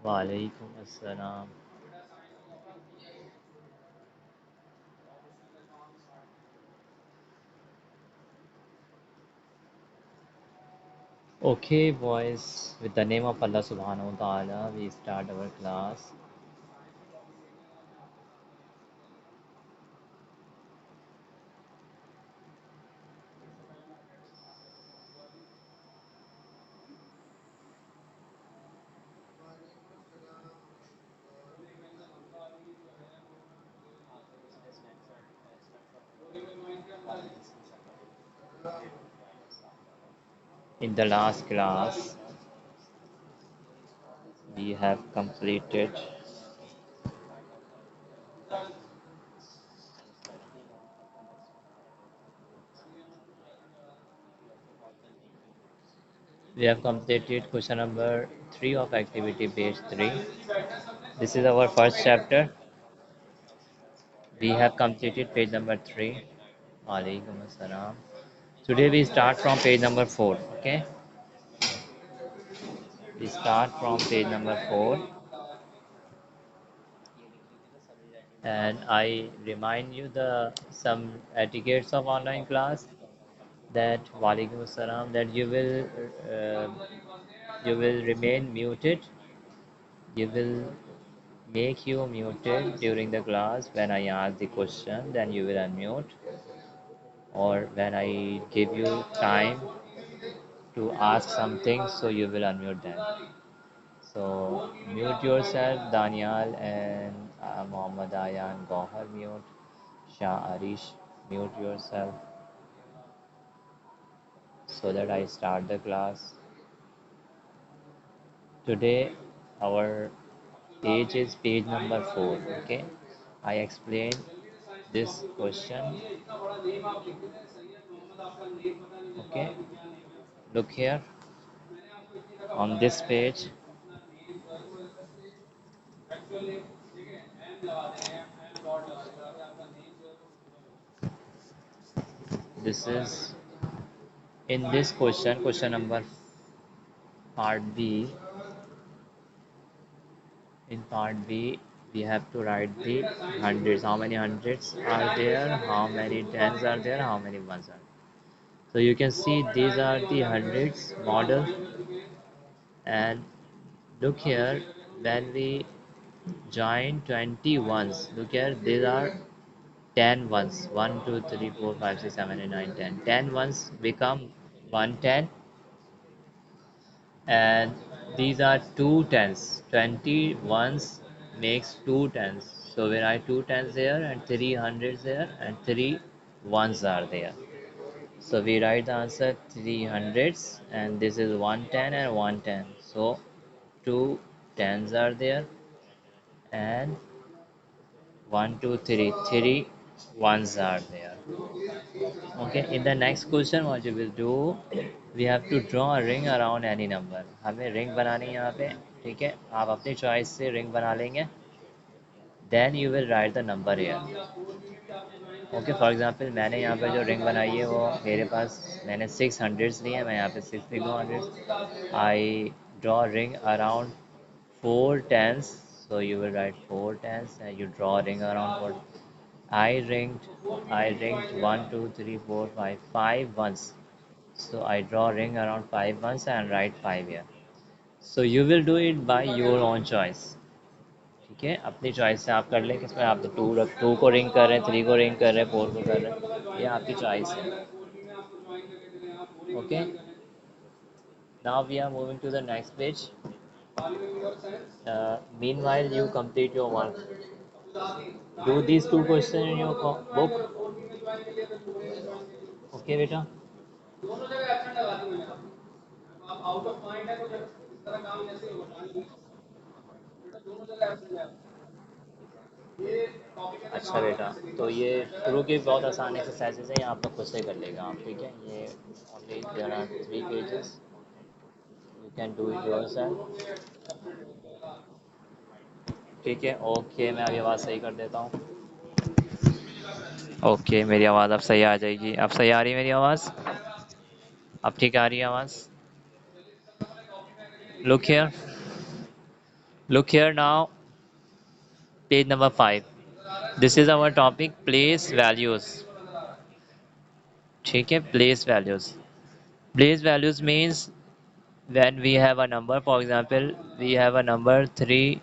वालेकुम अस्सलाम। Okay, boys, with the name of Allah subhanahu wa ta'ala, we start our class. In the last class, we have completed question number 3 of activity page 3. This is our first chapter. We have completed page number 3. Walaikum assalam. Today we start from page number 4. Okay, we start from page number 4, and I remind you the some etiquettes of online class, that Walaikum Assalam, that you will remain muted. You will make you muted during the class. When I ask the question, then you will unmute, or when I give you time to ask something, so you will unmute them. So mute yourself, Daniel and Muhammad Ayan Gohar mute, Shah Arish mute yourself, so that I start the class. Today our page is page number 4. Okay, I explain this question. Okay, look here on this page. This is in this question number part B. In part B, we have to write the hundreds. How many hundreds are there? How many tens are there? How many ones are? So you can see these are the hundreds model. And look here, when we join 20 ones, look here, these are 10 ones. 1, 2, 3, 4, 5, 6, 7, 8, 9, 10. 10 ones become 110, and these are two tens. 20 ones makes two tens. So we write two tens there and three hundreds there and three ones are there. So we write the answer three hundreds, and this is 110 and 110. So two tens are there, and one, two, three ones are there. Okay, in the next question what you will do, we have to draw a ring around any number. हमें ring बनानी है यहाँ पे. ठीक है, आप अपनी choice से ring बना लेंगे. Then you will write the number here. Okay, for example मैंने यहाँ पे जो ring बनाई है वो मेरे पास, मैंने 600s लिए हैं, मैं यहाँ पे 6 लिख दूँ hundreds. I draw a ring around 4 tens, so you will write 4 tens and you draw a ring around 4. I ringed I ringed 1, 2, 3, 4, 5, 5 ones. So I draw a ring around 5 ones and write 5 here. So you will do it by your own choice. ठीक है, अपनी choice से आप कर लें, किसमें आप तो टू को रिंग कर रहे हैं, थ्री को रिंग कर रहे हैं, फोर को कर रहे हैं, ये आपकी चॉइस है. Okay, now we are moving to the next page. Meanwhile you complete your work. Do these two questions in your book. Okay बेटा. अच्छा बेटा, तो ये शुरू की बहुत आसान एक्सरसाइजेज हैं, ये आप लोग खुद से कर लेगा आप. ठीक है, ये only there are 3 pages, you can do it yourself. ठीक है, ओके, मैं अभी आवाज़ सही कर देता हूँ. ओके, मेरी आवाज़ अब सही आ जाएगी. अब सही आ रही है मेरी आवाज़? अब ठीक आ रही है आवाज़? Look here, Look here now, page number 5. This is our topic, place values. ठीक है, place values. Place values means when we have a number, for example, we have a number 3,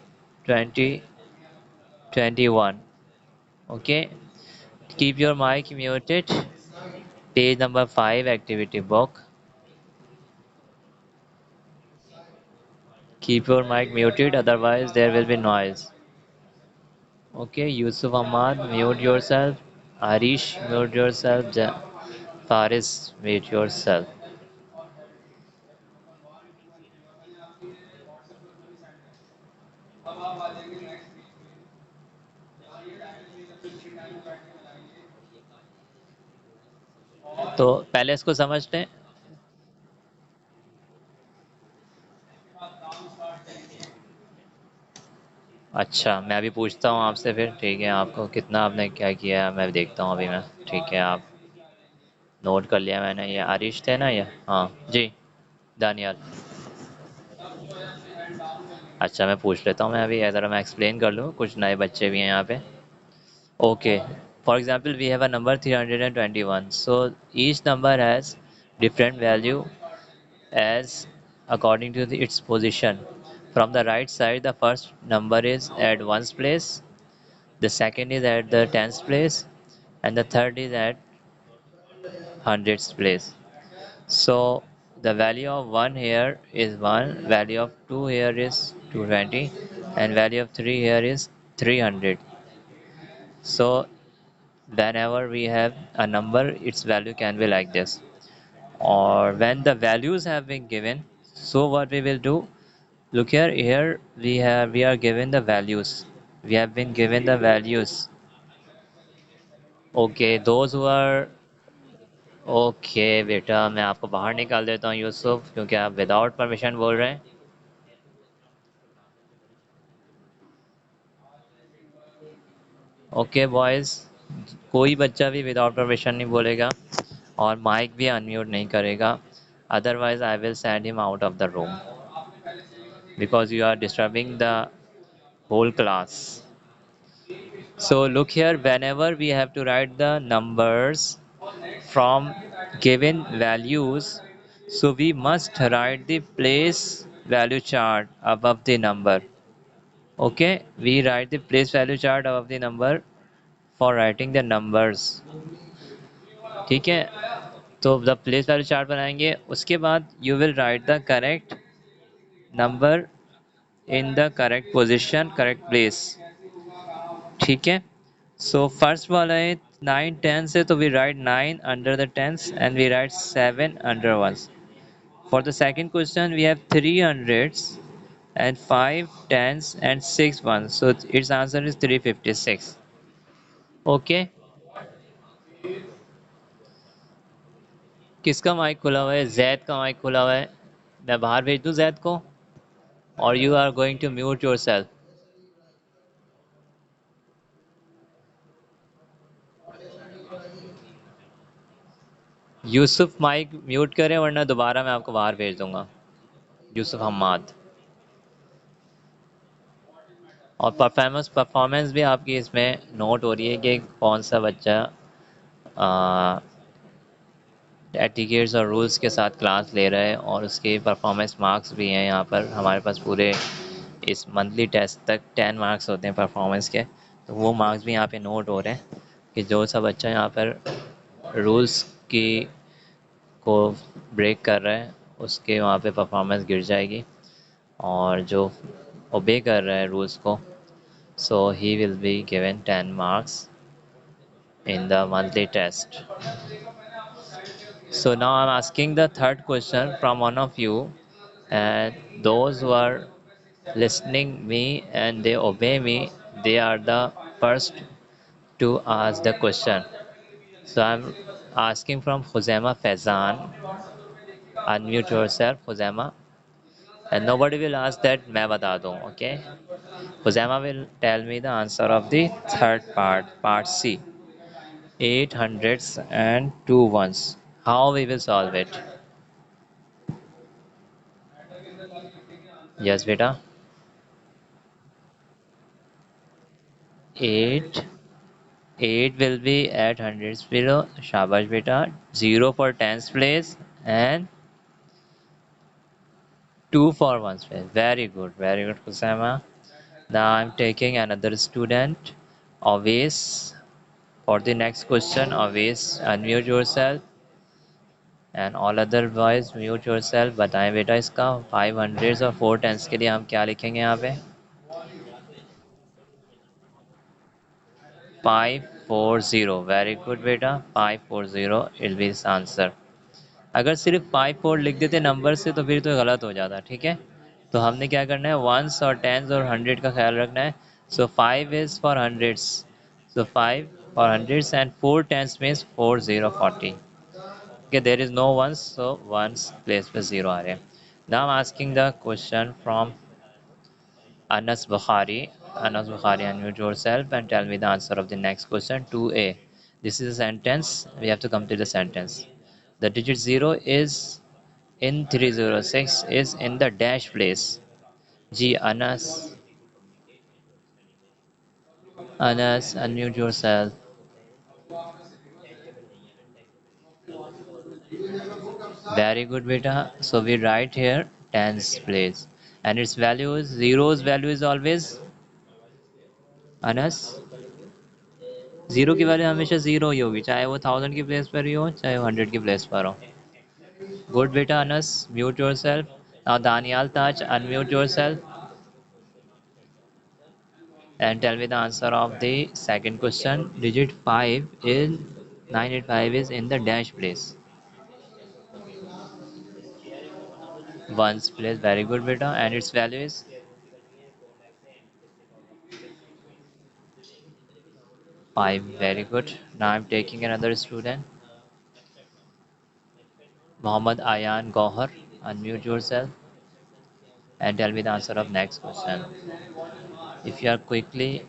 20, 21. Okay, keep your mic muted. Page number 5, activity book. Keep your mic muted, otherwise there will be noise. Okay, Yusuf Ahmad, mute yourself. Arish, mute yourself. Faris, mute yourself. तो पहले इसको समझते हैं। अच्छा, मैं अभी पूछता हूँ आपसे फिर, ठीक है, आपको कितना आपने क्या किया है मैं देखता हूँ अभी मैं। ठीक है, आप नोट कर लिया मैंने। ये आरिश थे ना ये? हाँ जी, दानियाल। अच्छा, मैं पूछ लेता हूँ मैं अभी, ज़रा मैं एक्सप्लेन कर लूँ, कुछ नए बच्चे भी हैं यहाँ पे। Okay, for example we have a number 321, so each number has different value as according to its position. From the right side, the first number is at ones place, the second is at the tens place, and the third is at hundreds place. So the value of 1 here is 1, value of 2 here is 220, and value of 3 here is 300. So whenever we have a number, its value can be like this. Or when the values have been given, so what we will do, look here we are given the values. We have been given the values. Okay, those who are okay बेटा, मैं आपको बाहर निकाल देता हूँ यूसुफ, क्योंकि आप without permission बोल रहे हैं। ओके बॉयज़, कोई बच्चा भी विदाउट परमिशन नहीं बोलेगा और माइक भी अनम्यूट नहीं करेगा, otherwise I will send him out of the room because you are disturbing the whole class. So look here, whenever we have to write the numbers from given values, so we must write the place value chart above the number. Okay, we write the place value chart above the number for writing the numbers. ठीक है, तो the place value chart बनाएंगे, उसके बाद you will write the correct number in the correct position, correct place. ठीक है, so first वाला है 9 10 से, तो we write 9 under the tens and we write 7 under ones. For the second question we have 3 hundreds and 5 tens and 6 ones, so its answer is 356. Okay, किसका mic खुला हुआ है? जैद का माइक खुला हुआ है, मैं बाहर भेज दूं जैद को, और you are going to mute yourself? Yusuf mic mute करें, वरना दोबारा मैं आपको बाहर भेज दूंगा। यूसुफ हम्माद। और परफॉर्मेंस परफॉर्मेंस भी आपकी इसमें नोट हो रही है कि कौन सा बच्चा एटिकेट्स और रूल्स के साथ क्लास ले रहा है, और उसके परफॉर्मेंस मार्क्स भी हैं यहाँ पर हमारे पास। पूरे इस मंथली टेस्ट तक 10 मार्क्स होते हैं परफॉर्मेंस के, तो वो मार्क्स भी यहाँ पे नोट हो रहे हैं कि जो सा बच्चा यहाँ पर रूल्स की को ब्रेक कर रहा है उसके वहाँ पे परफॉर्मेंस गिर जाएगी, और जो ओबे कर रहा है रूल्स को, so he will be given 10 marks in the monthly test. So now I'm asking the third question from one of you, and those who are listening me and they obey me, they are the first to ask the question. So I'm asking from Khuzaima Faizan. Unmute yourself, Khuzaima. And nobody will ask that मैं बता दूँ, okay? Khuzaima will tell me the answer of the third part, part C. 8 hundreds and 2 ones. How we will solve it? Yes, beta. 8. 8 will be at hundreds below. Shabash beta. 0 for tens place and 2 for ones place. Very good. Very good, Kusama. Now I'm taking another student. Always for the next question. Always unmute yourself. And all other boys mute yourself. बताएं बेटा इसका 500 और 4 tens के लिए हम क्या लिखेंगे यहाँ पे 540 वेरी गुड बेटा 540 इल बी आंसर अगर सिर्फ 54 लिख देते नंबर से तो फिर तो गलत हो जाता ठीक है तो हमने क्या करना है वंस और टेंस और हंड्रेड का ख्याल रखना है so 5 is for hundreds so 5 for hundreds and 4 tens means 4040 okay there is no ones so ones place पे zero आ रहे हैं now I'm asking the question from Anas Bukhari. Anas Bukhari, unmute yourself and tell me the answer of the next question. 2A. This is a sentence. We have to complete the sentence. The digit 0 is in 306 is in the dash place. G. Anas. Anas, unmute yourself. Very good, beta. So we write here tens place. And its value is, zero's value is always, Anas, zero की value हमेशा zero ही होगी चाहे वो 1000 की place पर ही हो चाहे वो 100 की प्लेस पर हो Good beta Anas, mute yourself. Now Daniel Taj, unmute yourself and tell me the answer of the second question. Digit 5 in 985 is in the dash place. Ones place, very good beta. And its value is 5, very good. Now I'm taking another student. Muhammad Ayan Gohar, unmute yourself and tell me the answer of next question. If you are quickly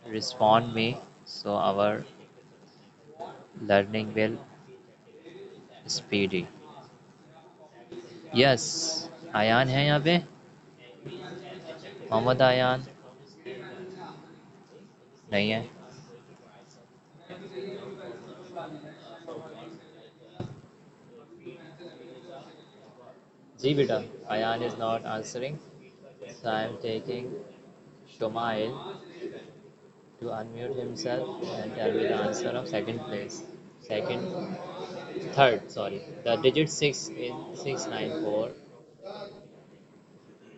respond me, so our learning will speedy. Yes Ayaan है यहाँ पे मोहम्मद आयान नहीं है जी बेटा Ayaan is not answering so I am taking Shomail to unmute himself and tell me the answer of second place second third sorry the digit 6 in 694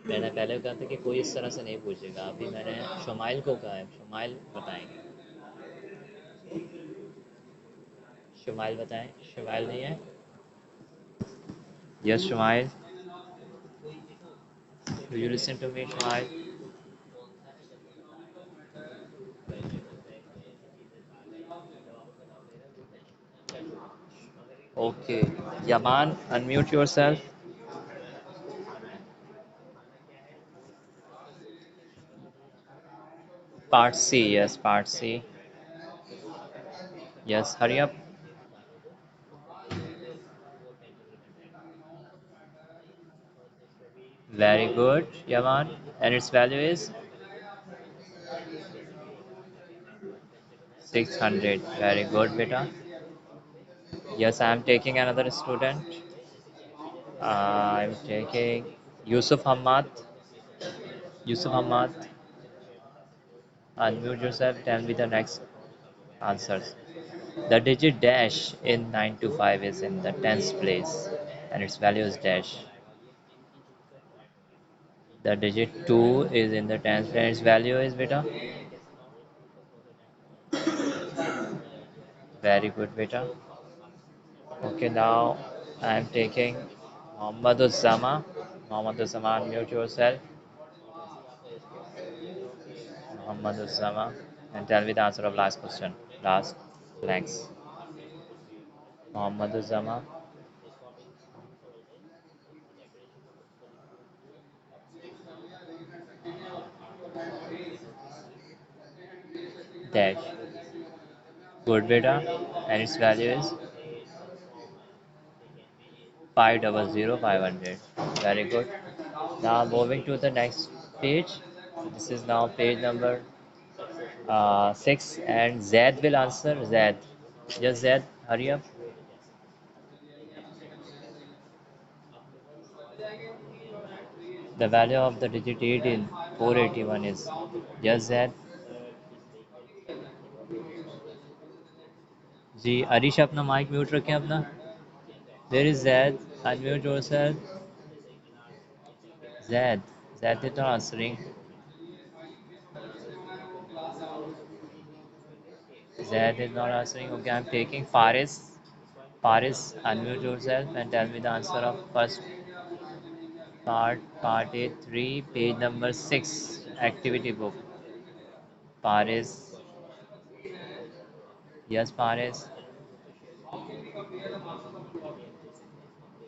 मैंने पहले कहा था कि कोई इस तरह से नहीं पूछेगा अभी मैंने शोमाइल को कहा है शोमाइल बताएंगे शोमाइल बताएं शोमाइल नहीं है yes Shomail do you listen to me Shomail okay Yaman unmute yourself part C yes part C yes hurry up very good Yaman and its value is 600 very good beta yes I am taking another student I'm taking Yusuf Hamad Yusuf Hamad unmute yourself tell me the next answers the digit dash in 925 is in the tens place and its value is dash the digit 2 is in the tens place and its value is beta very good beta okay now I am taking Muhammad Uzzama Muhammad Uzzama unmute yourself Muhammad Uzzama and tell me the answer of last question last blanks Muhammad Uzzama dash good beta and its value is 500500 very good now moving to the next page this is now page number 6, and Zed will answer. Zed. Just Zed, hurry up. The value of the digit 8 in 481 is. Just Zed. जी अरीश अपना mic mute रखें अपना. Where is Zed? Unmute yourself. Zed. Zed is not answering. Zed is not answering. Okay, I'm taking Faris. Faris, unmute yourself and tell me the answer of first part A3, page number 6, activity book. Faris. Yes, Faris.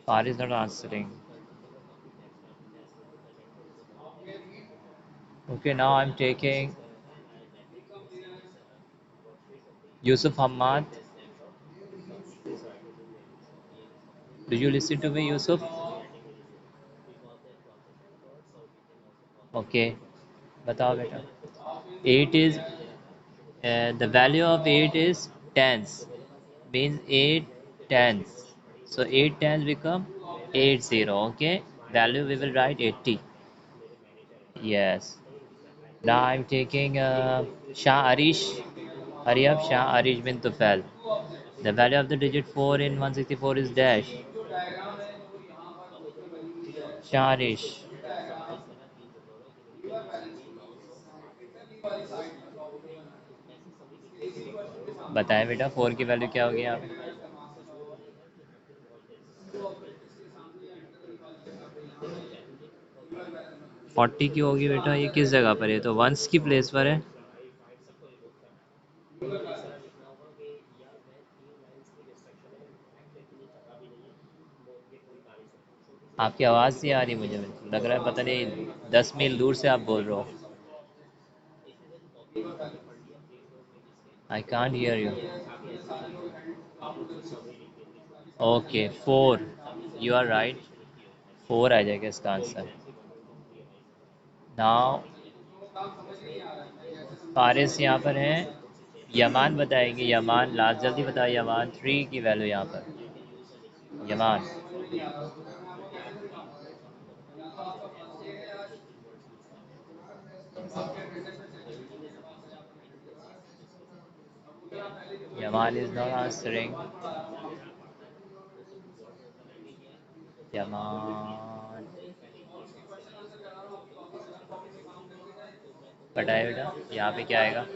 Faris not answering. Okay, now I'm taking Yusuf Hamad. Do you listen to me, Yusuf? Okay, बताओ बेटा. 8 is the value of 8 is tens, means 8 tens. So 8 tens become 80. Okay, value we will write 80. Yes. Now I'm taking Shah Arish. Hurry up, Shah Arish bin Tufel. The value of the digit 4 in 164 is dash. Shah Arish. बताएं बेटा 4 की value क्या होगी यहाँ पे. 40 की होगी बेटा. ये किस जगह पर है? तो वंस की प्लेस पर है. आपकी आवाज़ नहीं आ रही मुझे. बिल्कुल लग रहा है पता नहीं 10 मील दूर से आप बोल रहे हो. I can't hear you. Okay 4. You are right. 4 आ जाएगा इसका आंसर. नाउ फारिस यहाँ पर है. यमान बताएंगे. यमान लास्ट जल्दी बताओ. यमान 3 की वैल्यू यहाँ पर. Yaman. Yaman is not answering. Yaman बताए बेटा. यहाँ पे क्या आएगा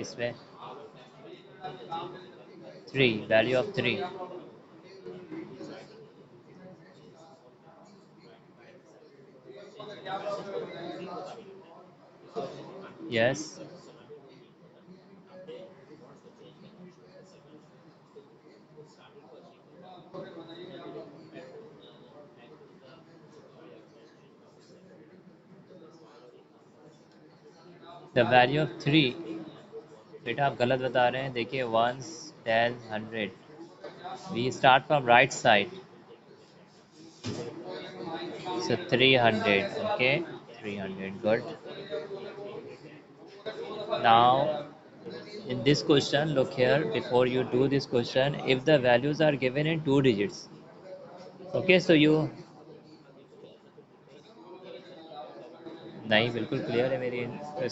इसमें. 3. Value of 3. Yes. The value of 3. बेटा आप गलत बता रहे हैं. देखिए ones, ten, 100. We start from right side. So 300. Okay, 300. Good. Now in this question, look here. Before you do this question, if the values are given in 2 digits. Okay, so you. नहीं बिल्कुल clear है मेरी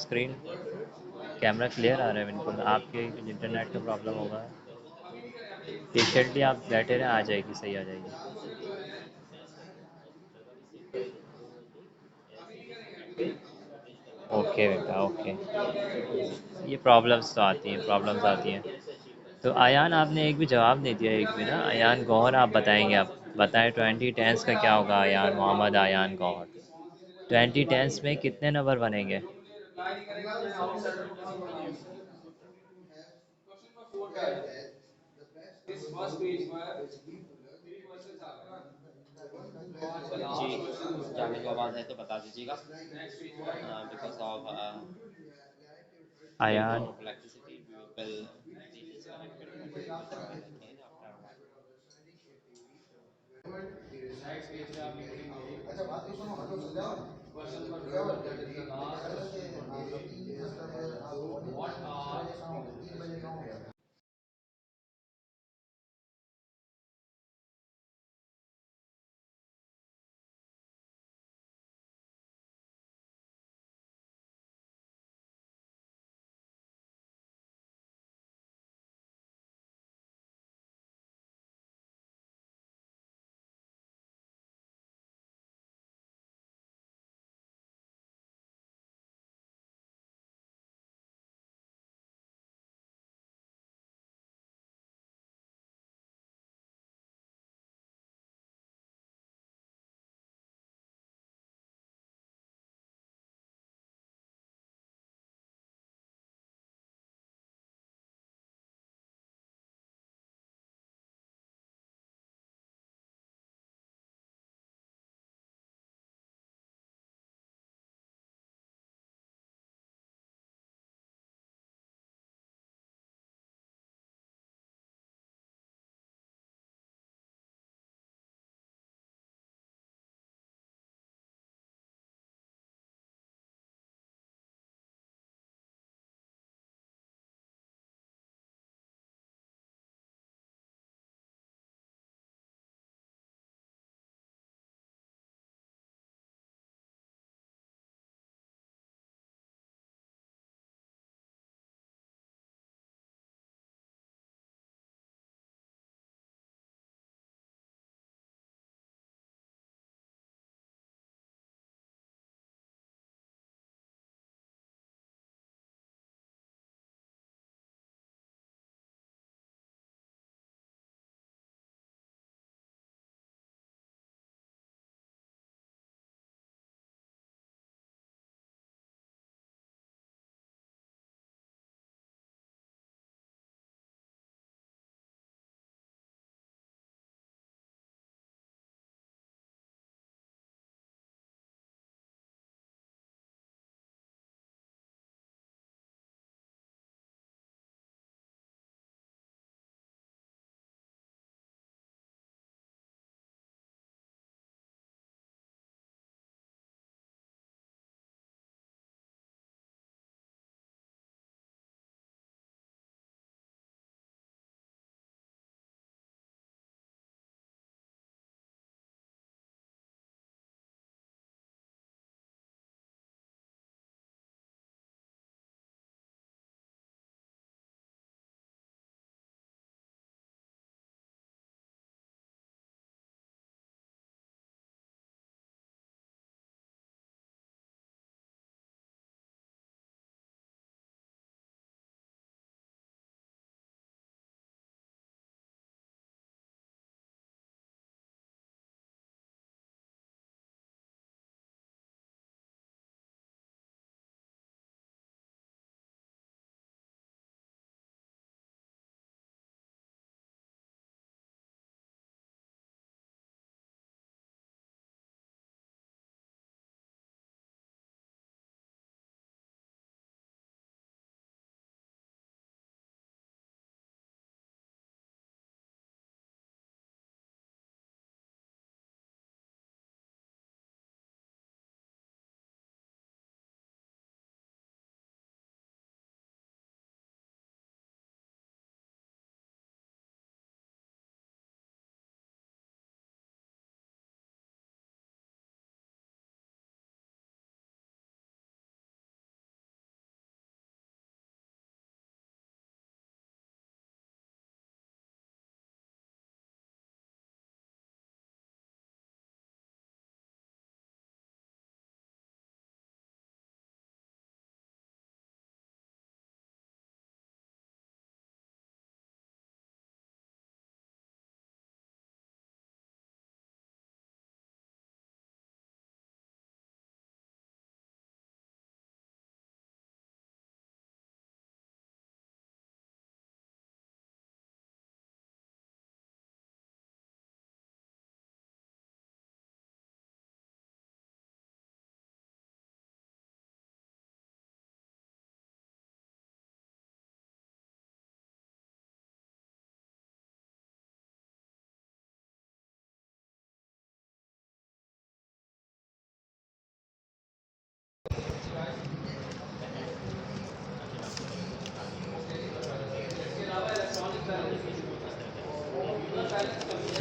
screen. Camera clear आ रहा है बिल्कुल. आपके internet का problem होगा. पेशेंटली आप बैठे रहें. आ जाएगी. सही आ जाएगी. ओके बेटा. ओके. ये प्रॉब्लम्स तो आती हैं. प्रॉब्लम्स आती हैं. तो अयान आपने एक भी जवाब नहीं दिया. एक भी ना. अयान गौहर आप बताएंगे. आप बताएं 20 टेंस का क्या होगा. अयान मोहम्मद अयान गौहर. 20 टेंस में कितने नंबर बनेंगे. जी, क्या मेरी आवाज़ है तो बता दीजिएगा. Because of Ayaan. Electricity we will be disconnected but we will join again after a while. Next page पे आप लिख देंगे. अच्छा बात तो सुनो. हेलो संजय.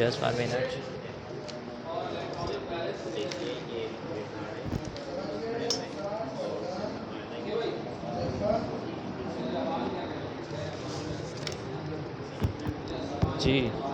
just 1 minute. जी